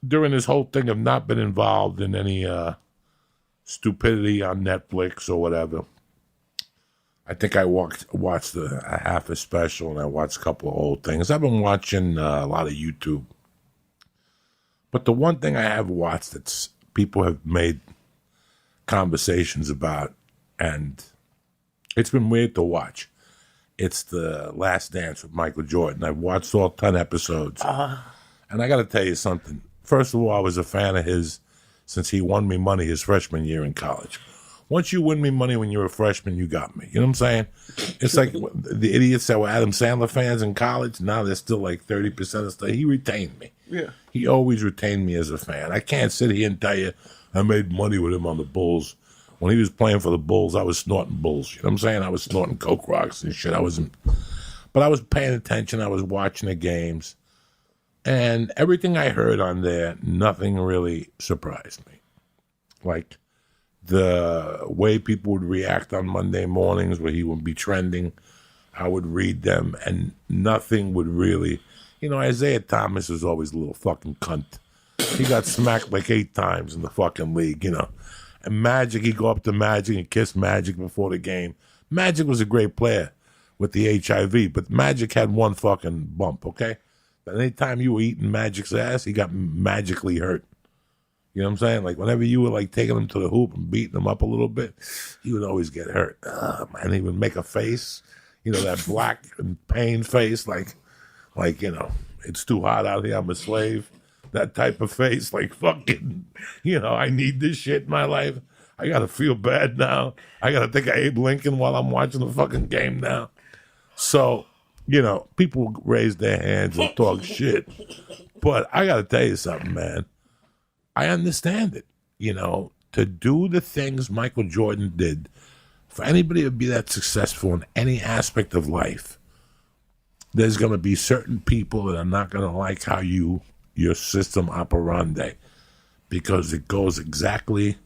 during this whole thing, I've not been involved in any stupidity on Netflix or whatever. I think I watched a half a special, and I watched a couple of old things. I've been watching a lot of YouTube. But the one thing I have watched that's people have made conversations about, and it's been weird to watch. It's The Last Dance with Michael Jordan. I've watched all 10 episodes. And I got to tell you something. First of all, I was a fan of his since he won me money his freshman year in college. Once you win me money when you're a freshman, you got me. You know what I'm saying? It's like the idiots that were Adam Sandler fans in college, now they're still like 30% of stuff. He retained me. Yeah. He always retained me as a fan. I can't sit here and tell you I made money with him on the Bulls. When he was playing for the Bulls, I was snorting bulls. You know what I'm saying? I was snorting Coke Rocks and shit. But I was paying attention. I was watching the games. And everything I heard on there, nothing really surprised me. Like the way people would react on Monday mornings where he would be trending, I would read them, and nothing would really... You know, Isaiah Thomas was always a little fucking cunt. He got smacked like 8 times in the fucking league, you know. And Magic, he'd go up to Magic and kiss Magic before the game. Magic was a great player with the HIV, but Magic had one fucking bump, okay? But anytime you were eating Magic's ass, he got magically hurt. You know what I'm saying? Like, whenever you were, like, taking him to the hoop and beating him up a little bit, he would always get hurt. And he would make a face, you know, that black and pain face, like, you know, it's too hot out here, I'm a slave. That type of face, like fucking, you know, I need this shit in my life. I got to feel bad now. I got to think of Abe Lincoln while I'm watching the fucking game now. So, you know, people raise their hands and talk shit. But I got to tell you something, man. I understand it. You know, to do the things Michael Jordan did, for anybody to be that successful in any aspect of life, there's going to be certain people that are not going to like how your system operandi, because it goes exactly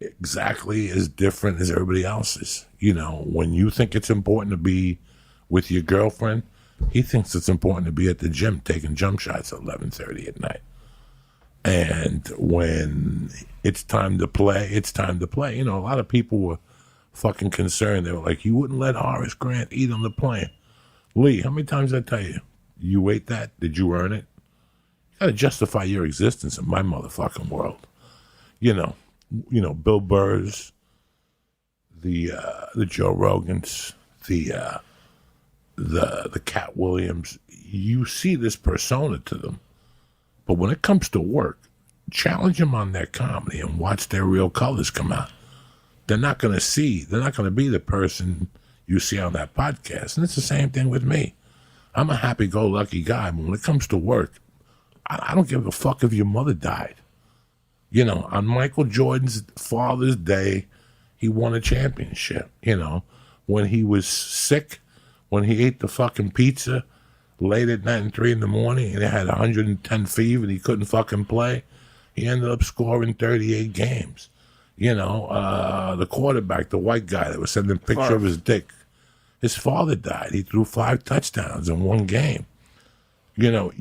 as different as everybody else's. You know, when you think it's important to be with your girlfriend, he thinks it's important to be at the gym taking jump shots at 11:30 at night. And when it's time to play, it's time to play. You know, a lot of people were fucking concerned. They were like, you wouldn't let Horace Grant eat on the plane. Lee, how many times did I tell you? You ate that? Did you earn it? You gotta justify your existence in my motherfucking world. You know, Bill Burr's, the Joe Rogans, the Cat Williams. You see this persona to them. But when it comes to work, challenge them on their comedy and watch their real colors come out. They're not going to be the person you see on that podcast. And it's the same thing with me. I'm a happy-go-lucky guy, but when it comes to work, I don't give a fuck if your mother died. You know, on Michael Jordan's Father's Day, he won a championship. You know, when he was sick, when he ate the fucking pizza late at night and 3 in the morning and he had 110 fever and he couldn't fucking play, he ended up scoring 38 games. You know, the quarterback, the white guy that was sending a picture of his dick, his father died. He threw 5 touchdowns in one game. You know,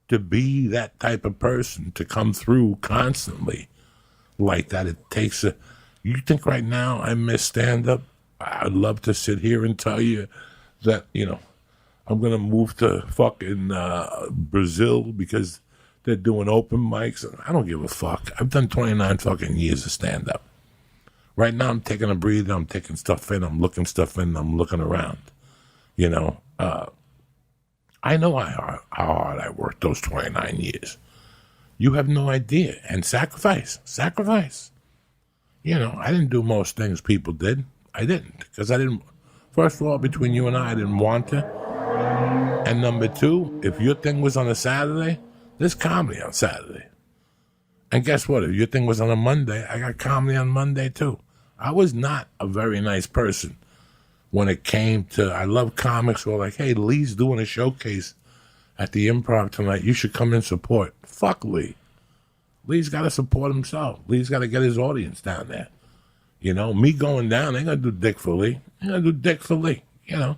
to be that type of person, to come through constantly like that, it takes you think right now I miss stand-up? I'd love to sit here and tell you that, you know, I'm going to move to fucking Brazil because they're doing open mics. I don't give a fuck. I've done 29 fucking years of stand-up. Right now I'm taking a breather. I'm taking stuff in. I'm looking stuff in. I'm looking around. You know, I know how hard I worked those 29 years. You have no idea. And sacrifice. You know, I didn't do most things people did. I didn't. Because I didn't. First of all, between you and I didn't want to. And number 2, if your thing was on a Saturday, there's comedy on Saturday. And guess what? If your thing was on a Monday, I got comedy on Monday too. I was not a very nice person when it came to, I love comics who are like, hey, Lee's doing a showcase at the Improv tonight. You should come and support. Fuck Lee. Lee's got to support himself. Lee's got to get his audience down there. You know, me going down, ain't going to do dick for Lee. I'm going to do dick for Lee, you know.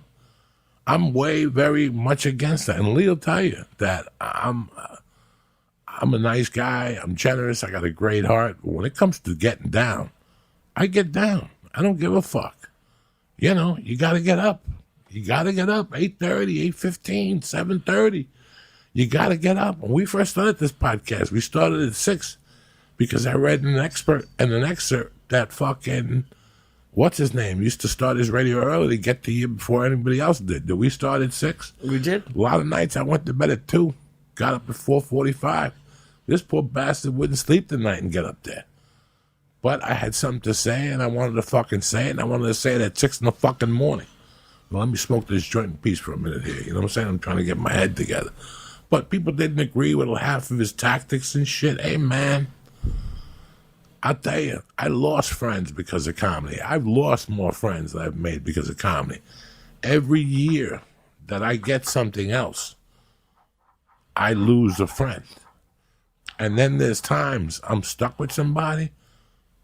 I'm way very much against that. And Lee'll tell you that I'm a nice guy. I'm generous. I got a great heart. But when it comes to getting down, I get down. I don't give a fuck. You know, you got to get up. You got to get up. 8:30, 8:15, 7:30. You got to get up. When we first started this podcast, we started at 6 because I read an excerpt that fucking, what's his name, used to start his radio early to get to you before anybody else did. Did we start at 6? We did. A lot of nights I went to bed at 2, got up at 4:45. This poor bastard wouldn't sleep tonight and get up there. But I had something to say, and I wanted to fucking say it, and I wanted to say it at 6 in the fucking morning. Well, let me smoke this joint in peace for a minute here. You know what I'm saying? I'm trying to get my head together. But people didn't agree with half of his tactics and shit. Hey, man, I'll tell you, I lost friends because of comedy. I've lost more friends than I've made because of comedy. Every year that I get something else, I lose a friend. And then there's times I'm stuck with somebody,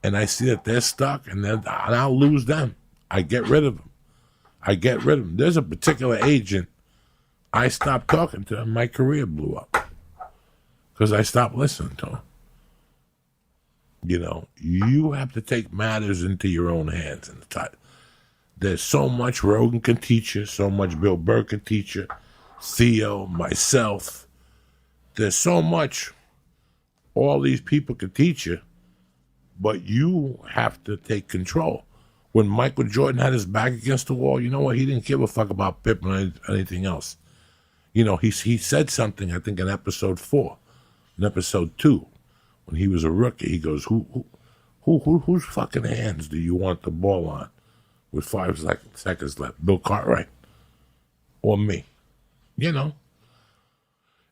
and I see that they're stuck, and I'll lose them. I get rid of them. There's a particular agent I stopped talking to, and my career blew up because I stopped listening to him. You know, you have to take matters into your own hands. There's so much Rogan can teach you, so much Bill Burr can teach you, Theo, myself. There's so much all these people can teach you, but you have to take control. When Michael Jordan had his back against the wall, you know what? He didn't give a fuck about Pippen or anything else. You know, he said something, I think, in episode 4. In episode 2, when he was a rookie, he goes, whose fucking hands do you want the ball on with 5 seconds left? Bill Cartwright or me? You know,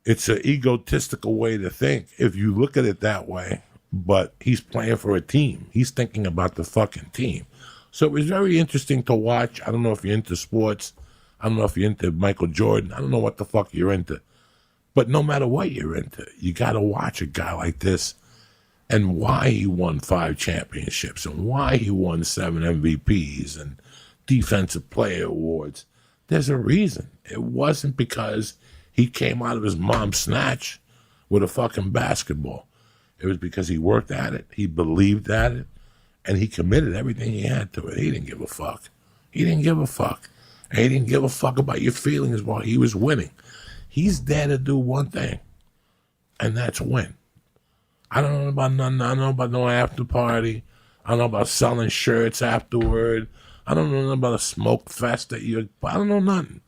it's an egotistical way to think if you look at it that way, but he's playing for a team. He's thinking about the fucking team. So it was very interesting to watch. I don't know if you're into sports. I don't know if you're into Michael Jordan. I don't know what the fuck you're into. But no matter what you're into, you got to watch a guy like this and why he won 5 championships and why he won 7 MVPs and defensive player awards. There's a reason. It wasn't because he came out of his mom's snatch with a fucking basketball. It was because he worked at it, he believed at it, and he committed everything he had to it. He didn't give a fuck. He didn't give a fuck. And he didn't give a fuck about your feelings while he was winning. He's there to do one thing, and that's win. I don't know about nothing. I don't know about no after party. I don't know about selling shirts afterward. I don't know nothing about a smoke fest that I don't know nothing.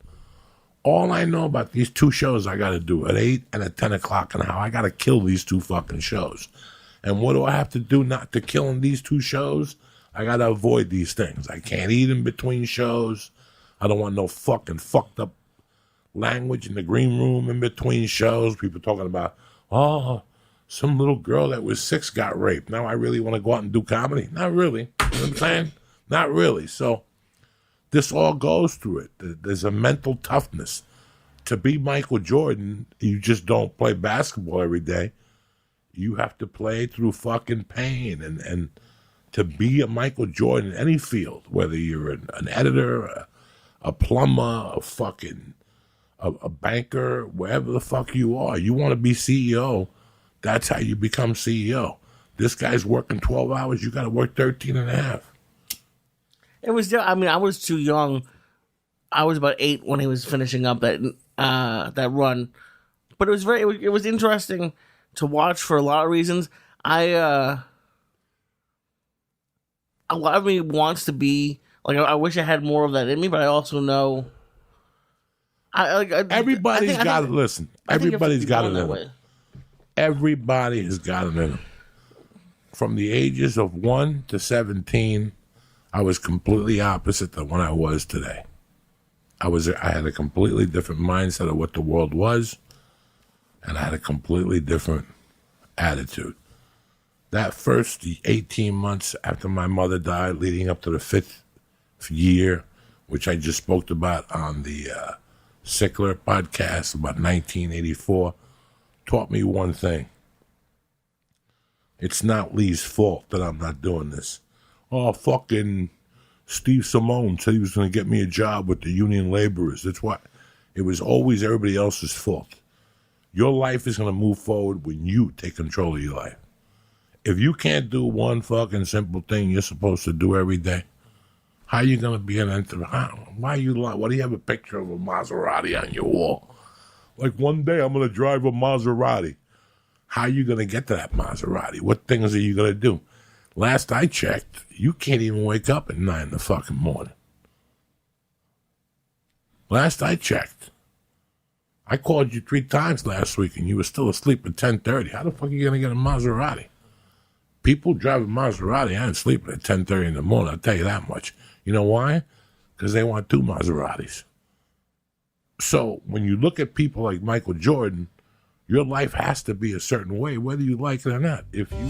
All I know about these 2 shows I got to do at 8 and at 10 o'clock and how I got to kill these 2 fucking shows. And what do I have to do not to kill in these 2 shows? I got to avoid these things. I can't eat in between shows. I don't want no fucking fucked up language in the green room in between shows. People talking about, oh, some little girl that was 6 got raped. Now I really want to go out and do comedy? Not really. You know what I'm saying? Not really. So this all goes through it. There's a mental toughness. To be Michael Jordan, you just don't play basketball every day. You have to play through fucking pain. And to be a Michael Jordan in any field, whether you're an editor, a plumber, a banker, wherever the fuck you are, you want to be CEO, that's how you become CEO. This guy's working 12 hours, you got to work 13 and a half. It was, I mean, I was too young. I was about 8 when he was finishing up that run. But it was interesting to watch for a lot of reasons. A lot of me wants to be, like, I wish I had more of that in me, but I also know everybody's got it. Listen, everybody's got it in them. Everybody has got it in them. From the ages of 1 to 17, I was completely opposite than what I was today. I had a completely different mindset of what the world was, and I had a completely different attitude. That first 18 months after my mother died, leading up to the 5th year, which I just spoke about on the Sickler podcast about 1984, taught me one thing. It's not Lee's fault that I'm not doing this. Oh, fucking Steve Simone said he was going to get me a job with the union laborers. That's why it was always everybody else's fault. Your life is going to move forward when you take control of your life. If you can't do one fucking simple thing you're supposed to do every day, how are you going to be an entrepreneur? Why do you have a picture of a Maserati on your wall? Like, one day I'm going to drive a Maserati. How are you going to get to that Maserati? What things are you going to do? Last I checked, you can't even wake up at 9 in the fucking morning. Last I checked. I called you 3 times last week and you were still asleep at 10:30. How the fuck are you going to get a Maserati? People driving Maserati aren't sleeping at 10:30 in the morning, I'll tell you that much. You know why? Because they want 2 Maseratis. So when you look at people like Michael Jordan, your life has to be a certain way, whether you like it or not. If you